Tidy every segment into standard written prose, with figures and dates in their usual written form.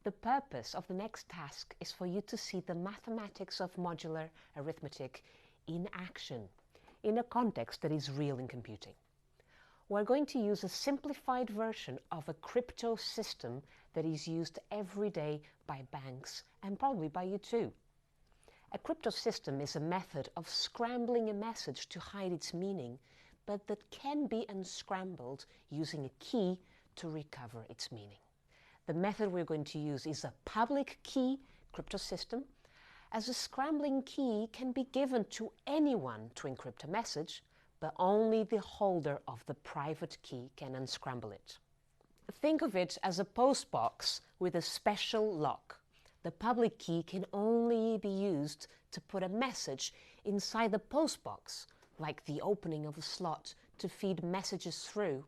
The purpose of the next task is for you to see the mathematics of modular arithmetic in action, in a context that is real in computing. We're going to use a simplified version of a crypto system that is used every day by banks and probably by you too. A crypto system is a method of scrambling a message to hide its meaning, but that can be unscrambled using a key to recover its meaning. The method we're going to use is a public key crypto system, as a scrambling key can be given to anyone to encrypt a message, but only the holder of the private key can unscramble it. Think of it as a postbox with a special lock. The public key can only be used to put a message inside the postbox, like the opening of a slot to feed messages through.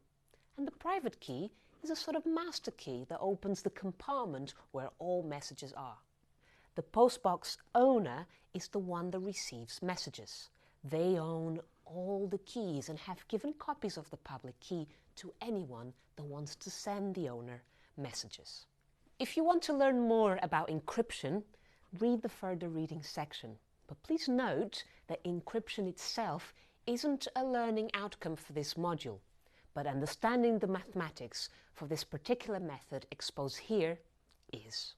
And the private key is a sort of master key that opens the compartment where all messages are. The postbox owner is the one that receives messages. They own all the keys and have given copies of the public key to anyone that wants to send the owner messages. If you want to learn more about encryption, read the further reading section. But please note that encryption itself isn't a learning outcome for this module, but understanding the mathematics for this particular method exposed here is.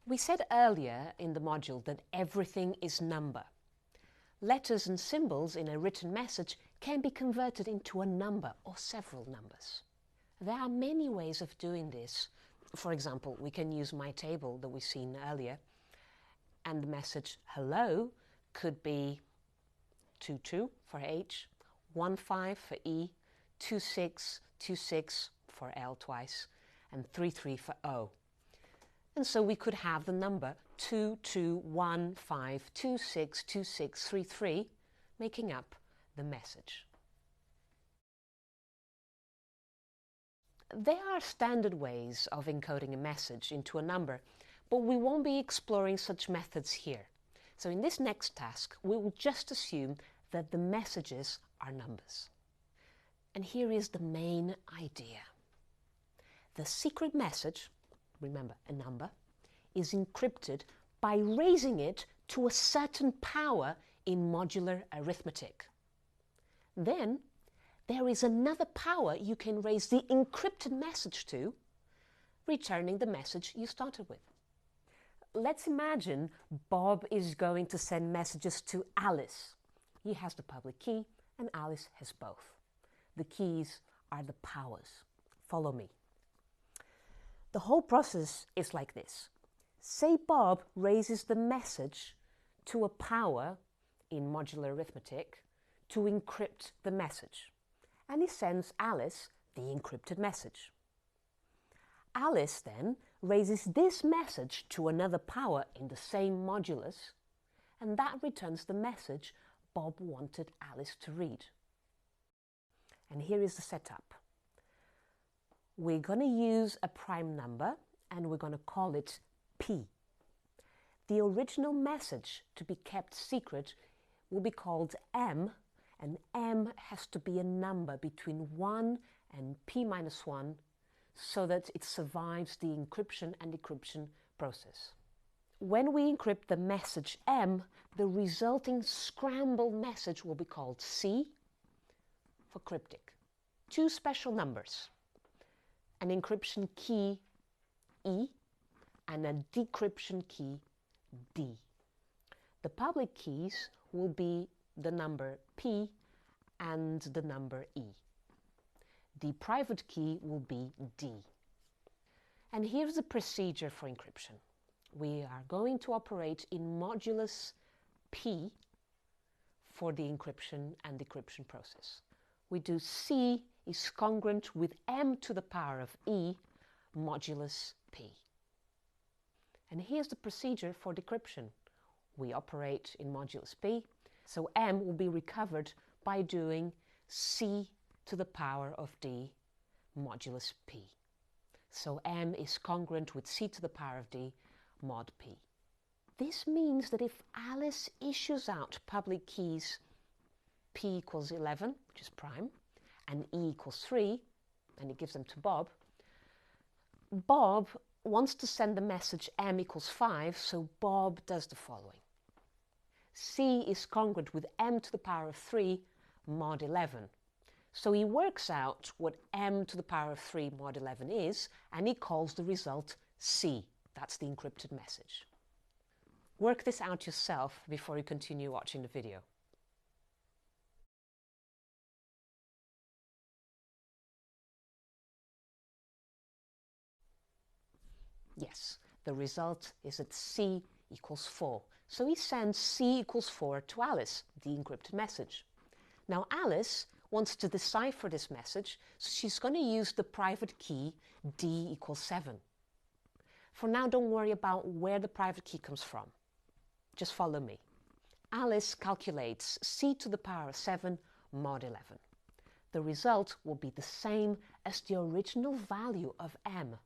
We said earlier in the module that everything is number. Letters and symbols in a written message can be converted into a number or several numbers. There are many ways of doing this. For example, we can use my table that we've seen earlier, and the message hello could be 22 for H, 15 for E, 26 for L twice, and 33 for O. And so we could have the number 2215262633 making up the message. There are standard ways of encoding a message into a number, but we won't be exploring such methods here. So in this next task, we will just assume that the messages are numbers. And here is the main idea. The secret message, remember a number, is encrypted by raising it to a certain power in modular arithmetic. Then there is another power you can raise the encrypted message to, returning the message you started with. Let's imagine Bob is going to send messages to Alice. He has the public key and Alice has both. The keys are the powers. Follow me. The whole process is like this. Say Bob raises the message to a power in modular arithmetic to encrypt the message, and he sends Alice the encrypted message. Alice then raises this message to another power in the same modulus, and that returns the message Bob wanted Alice to read. And here is the setup. We're going to use a prime number and we're going to call it P. The original message to be kept secret will be called M, and M has to be a number between 1 and P minus 1 so that it survives the encryption and decryption process. When we encrypt the message M, the resulting scrambled message will be called C for cryptic. Two special numbers, an encryption key E and a decryption key D. The public keys will be the number P and the number E. The private key will be D. And here's the procedure for encryption. We are going to operate in modulus P for the encryption and decryption process. We do C is congruent with M to the power of E modulus P. And here's the procedure for decryption. We operate in modulus P, so M will be recovered by doing C to the power of D modulus P. So M is congruent with C to the power of D mod P. This means that if Alice issues out public keys P equals 11, which is prime, and E equals 3, and it gives them to Bob, Bob wants to send the message m equals 5, so Bob does the following. C is congruent with m to the power of 3 mod 11. So he works out what m to the power of 3 mod 11 is, and he calls the result C. That's the encrypted message. Work this out yourself before you continue watching the video. Yes, the result is that C equals 4. So he sends C equals 4 to Alice, the encrypted message. Now Alice wants to decipher this message, so she's going to use the private key D equals 7. For now, don't worry about where the private key comes from. Just follow me. Alice calculates C to the power of 7 mod 11. The result will be the same as the original value of m.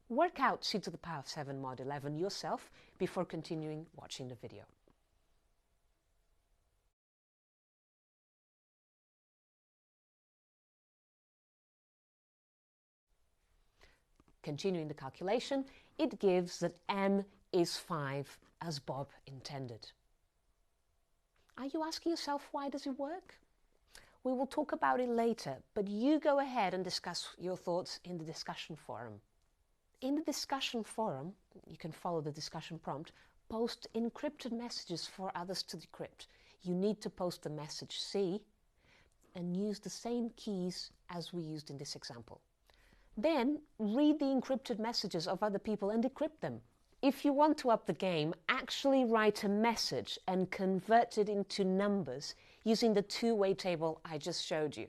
Work out C to the power of 7 mod 11 yourself before continuing watching the video. Continuing the calculation, it gives that m is 5 as Bob intended. Are you asking yourself, why does it work? We will talk about it later, but you go ahead and discuss your thoughts in the discussion forum. In the discussion forum, you can follow the discussion prompt, post encrypted messages for others to decrypt. You need to post the message C and use the same keys as we used in this example. Then read the encrypted messages of other people and decrypt them. If you want to up the game, actually write a message and convert it into numbers using the two-way table I just showed you.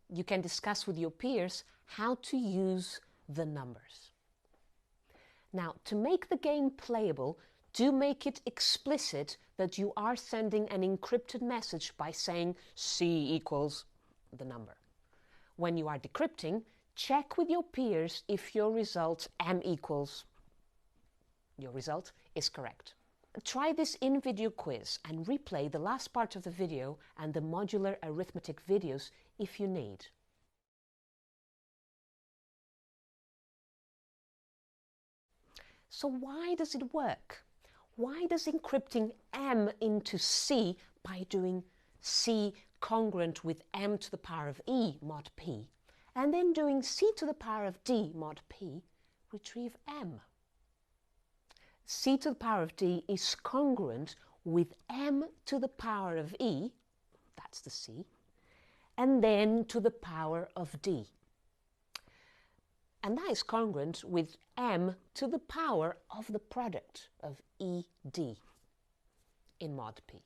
You can discuss with your peers how to use the numbers. Now, to make the game playable, do make it explicit that you are sending an encrypted message by saying C equals the number. When you are decrypting, check with your peers if your result m equals your result is correct. Try this in-video quiz and replay the last part of the video and the modular arithmetic videos if you need. So why does it work? Why does encrypting m into C by doing C congruent with m to the power of e mod p, and then doing C to the power of d mod p, retrieve m? C to the power of d is congruent with m to the power of e, that's the C, and then to the power of d. And that is congruent with m to the power of the product of ed in mod p.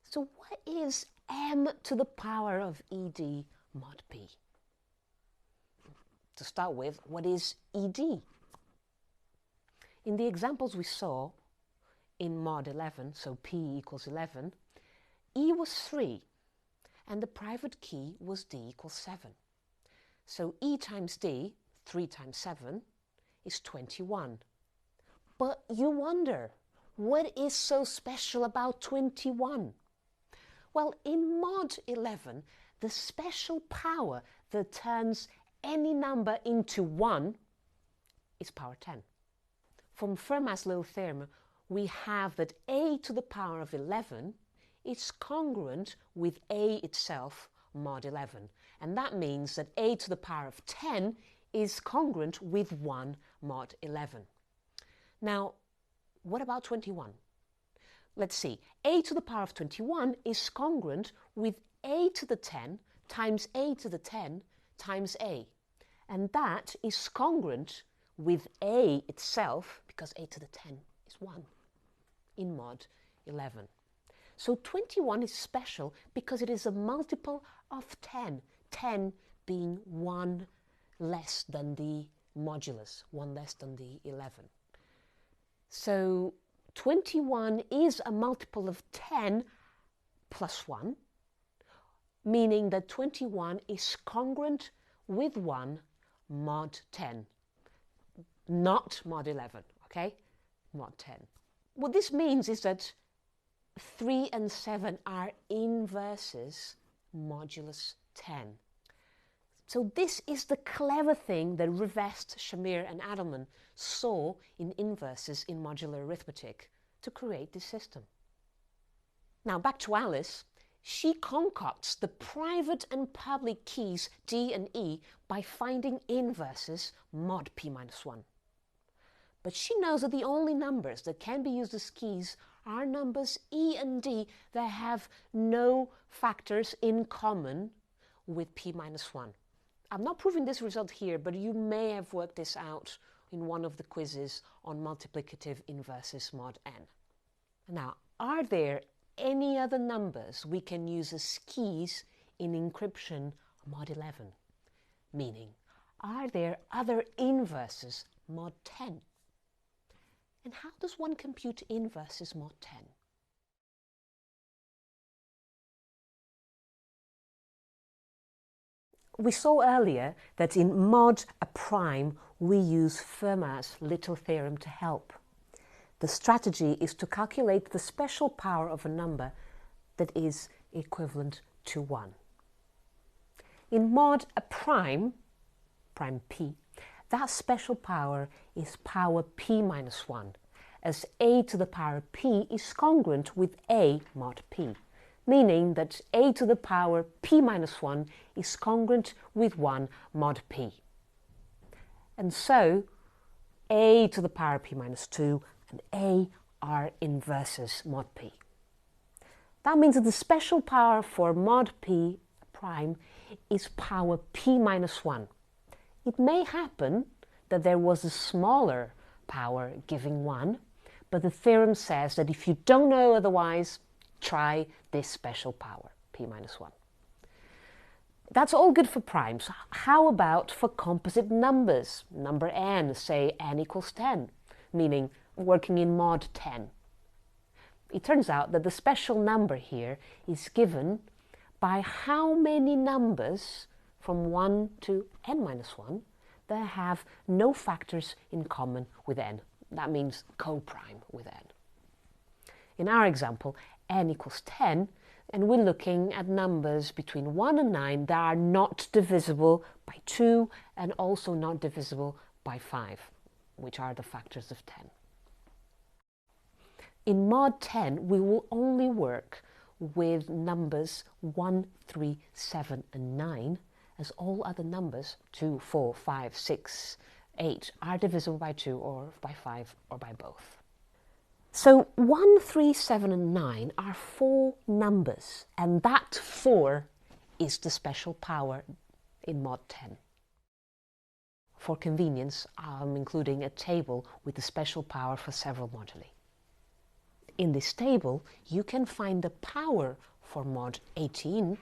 So what is m to the power of ed mod p? To start with, what is ed? In the examples we saw in mod 11, so p equals 11, e was 3 and the private key was d equals 7. So e times d, 3 times 7, is 21. But you wonder, what is so special about 21? Well, in mod 11, the special power that turns any number into 1 is power 10. From Fermat's little theorem, we have that a to the power of 11 is congruent with a itself mod 11. And that means that a to the power of 10 is congruent with 1 mod 11. Now, what about 21? Let's see. A to the power of 21 is congruent with a to the 10 times a to the 10 times a. And that is congruent with a itself, because a to the 10 is 1 in mod 11. So 21 is special because it is a multiple of 10, 10 being 1 less than the modulus, 1 less than the 11. So 21 is a multiple of 10 plus 1, meaning that 21 is congruent with 1 mod 10. Not mod 11, okay? Mod 10. What this means is that 3 and 7 are inverses modulus 10. So this is the clever thing that Rivest, Shamir and Adleman saw in inverses in modular arithmetic to create this system. Now back to Alice. She concocts the private and public keys D and E by finding inverses mod p minus 1. But she knows that the only numbers that can be used as keys are numbers E and D that have no factors in common with p minus 1. I'm not proving this result here, but you may have worked this out in one of the quizzes on multiplicative inverses mod n. Now, are there any other numbers we can use as keys in encryption mod 11? Meaning, are there other inverses mod 10? And how does one compute inverses mod 10? We saw earlier that in mod a prime we use Fermat's little theorem to help. The strategy is to calculate the special power of a number that is equivalent to 1. In mod a prime p, that special power is power p minus 1, as a to the power p is congruent with a mod p, meaning that a to the power p minus 1 is congruent with 1 mod p. And so a to the power p minus 2 and a are inverses mod p. That means that the special power for mod p prime is power p minus 1. It may happen that there was a smaller power giving 1, but the theorem says that if you don't know otherwise, try this special power, p minus 1. That's all good for primes. How about for composite numbers? Number n, say n equals 10, meaning working in mod 10. It turns out that the special number here is given by how many numbers from 1 to n minus 1 that have no factors in common with n. That means co-prime with n. In our example, n equals 10, and we're looking at numbers between 1 and 9 that are not divisible by 2 and also not divisible by 5, which are the factors of 10. In mod 10, we will only work with numbers 1, 3, 7, and 9, as all other numbers, 2, 4, 5, 6, 8, are divisible by 2 or by 5 or by both. So 1, 3, 7, and 9 are 4 numbers, and that 4 is the special power in mod 10. For convenience, I'm including a table with the special power for several moduli. In this table, you can find the power for mod 18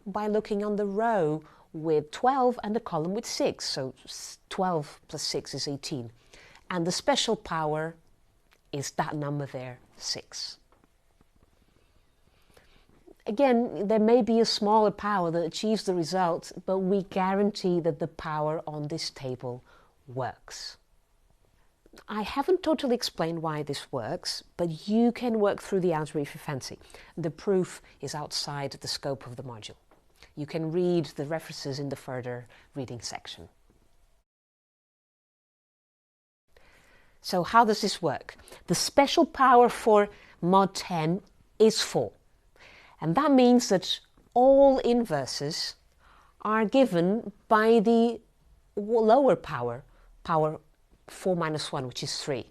by looking on the row with 12 and the column with 6. So 12 plus 6 is 18. And the special power is that number there, 6. Again, there may be a smaller power that achieves the result, but we guarantee that the power on this table works. I haven't totally explained why this works, but you can work through the algebra if you fancy. The proof is outside the scope of the module. You can read the references in the further reading section. So how does this work? The special power for mod 10 is 4. And that means that all inverses are given by the lower power, power 4 minus 1, which is 3.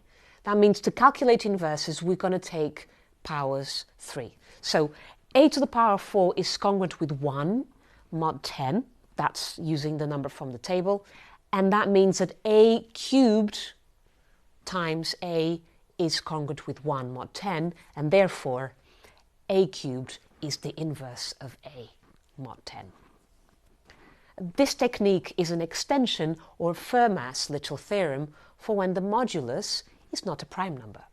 That means to calculate inverses, we're going to take powers 3. So a to the power 4 is congruent with 1 mod 10. That's using the number from the table. And that means that a cubed times a is congruent with 1 mod 10. And therefore, a cubed is the inverse of a mod 10. This technique is an extension or Fermat's little theorem for when the modulus is not a prime number.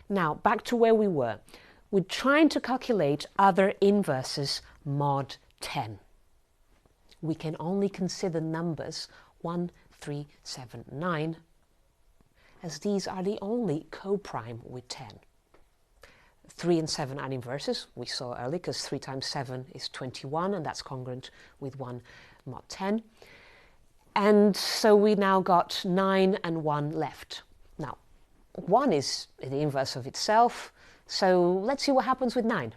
Now, back to where we were. We're trying to calculate other inverses mod 10. We can only consider numbers 1, 3, 7, 9, as these are the only co-prime with 10. 3 and 7 are inverses, we saw earlier, because 3 times 7 is 21, and that's congruent with 1 mod 10. And so we now got 9 and 1 left. Now, 1 is the inverse of itself, so let's see what happens with 9.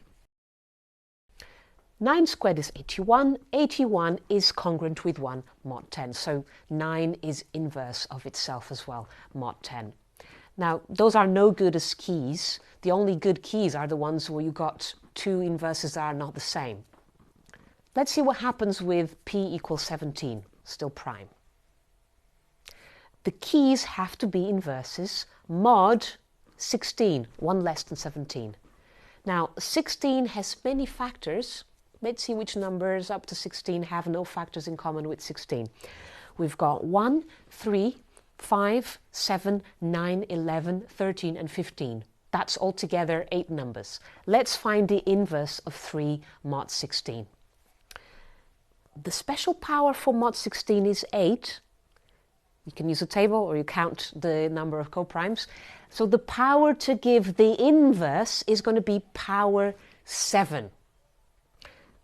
9 squared is 81. 81 is congruent with 1 mod 10, so 9 is inverse of itself as well, mod 10. Now, those are no good as keys. The only good keys are the ones where you got two inverses that are not the same. Let's see what happens with p equals 17, still prime. The keys have to be inverses mod 16, 1 less than 17. Now, 16 has many factors. Let's see which numbers up to 16 have no factors in common with 16. We've got 1, 3, 5, 7, 9, 11, 13 and 15. That's altogether 8 numbers. Let's find the inverse of 3 mod 16. The special power for mod 16 is 8. You can use a table or you count the number of coprimes. So the power to give the inverse is going to be power 7.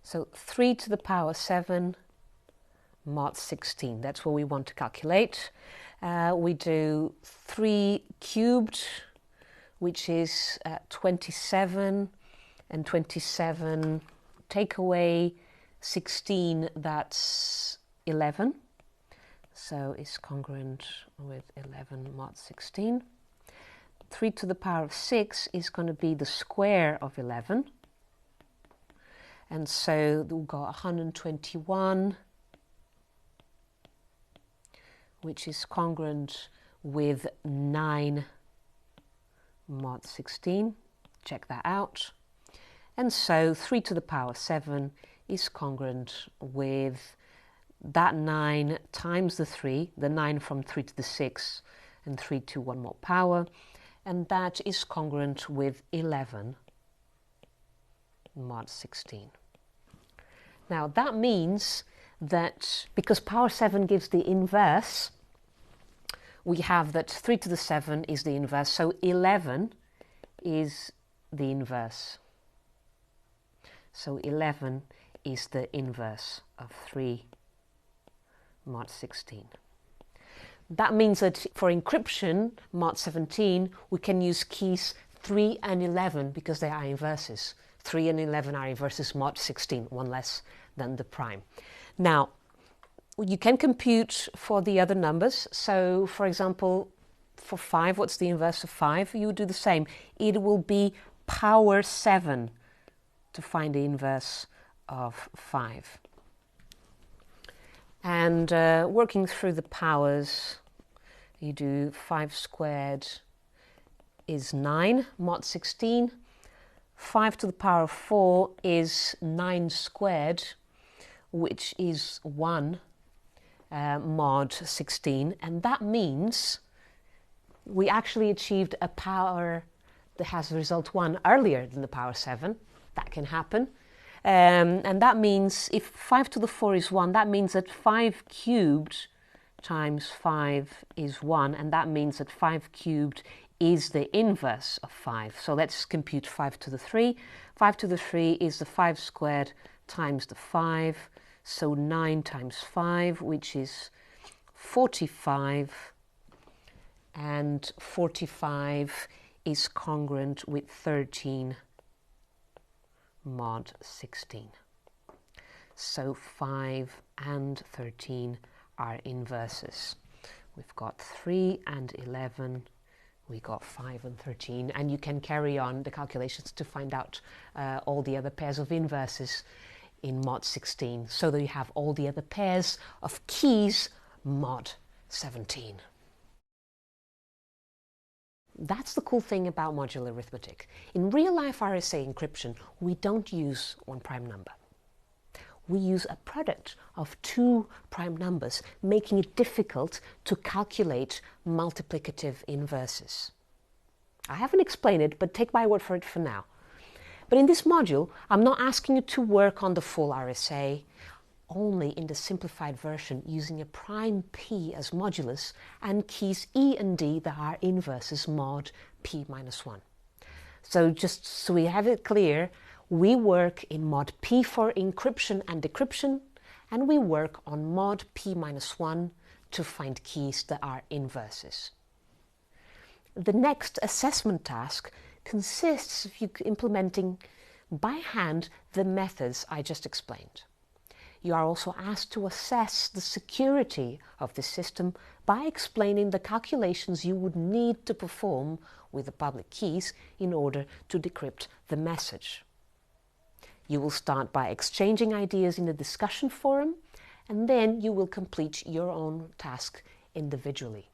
So 3 to the power 7 mod 16. That's what we want to calculate. We do 3 cubed, which is 27, and 27 take away 16, that's 11. So it's congruent with 11 mod 16. 3 to the power of 6 is going to be the square of 11. And so we've got 121, which is congruent with 9 mod 16. Check that out. And so 3 to the power 7 is congruent with that 9 times the 3, the 9 from 3 to the 6, and 3 to 1 more power. And that is congruent with 11 mod 16. Now that means that because power 7 gives the inverse, we have that 3 to the 7 is the inverse, so 11 is the inverse. So 11 is the inverse of 3 mod 16. That means that for encryption, mod 17, we can use keys 3 and 11 because they are inverses. 3 and 11 are inverses mod 16, 1 less than the prime. Now, you can compute for the other numbers. So, for example, for 5, what's the inverse of 5? You would do the same. It will be power 7 to find the inverse of 5. And working through the powers, you do 5 squared is 9 mod 16. 5 to the power of 4 is 9 squared, which is 1 mod 16. And that means we actually achieved a power that has result 1 earlier than the power 7. That can happen. And that means if 5 to the 4 is 1, that means that 5 cubed times 5 is 1, and that means that 5 cubed is the inverse of 5. So let's compute 5 to the 3. 5 to the 3 is the 5 squared times the 5, so 9 times 5, which is 45, and 45 is congruent with 13 mod 16. So 5 and 13 are inverses. We've got 3 and 11, we got 5 and 13, and you can carry on the calculations to find out all the other pairs of inverses in mod 16, so that you have all the other pairs of keys mod 17. That's the cool thing about modular arithmetic. In real-life RSA encryption, we don't use one prime number. We use a product of 2 prime numbers, making it difficult to calculate multiplicative inverses. I haven't explained it, but take my word for it for now. But in this module, I'm not asking you to work on the full RSA, only in the simplified version using a prime p as modulus and keys e and d that are inverses mod p minus 1. So just so we have it clear, we work in mod P for encryption and decryption, and we work on mod P-1 to find keys that are inverses. The next assessment task consists of you implementing by hand the methods I just explained. You are also asked to assess the security of the system by explaining the calculations you would need to perform with the public keys in order to decrypt the message. You will start by exchanging ideas in the discussion forum, and then you will complete your own task individually.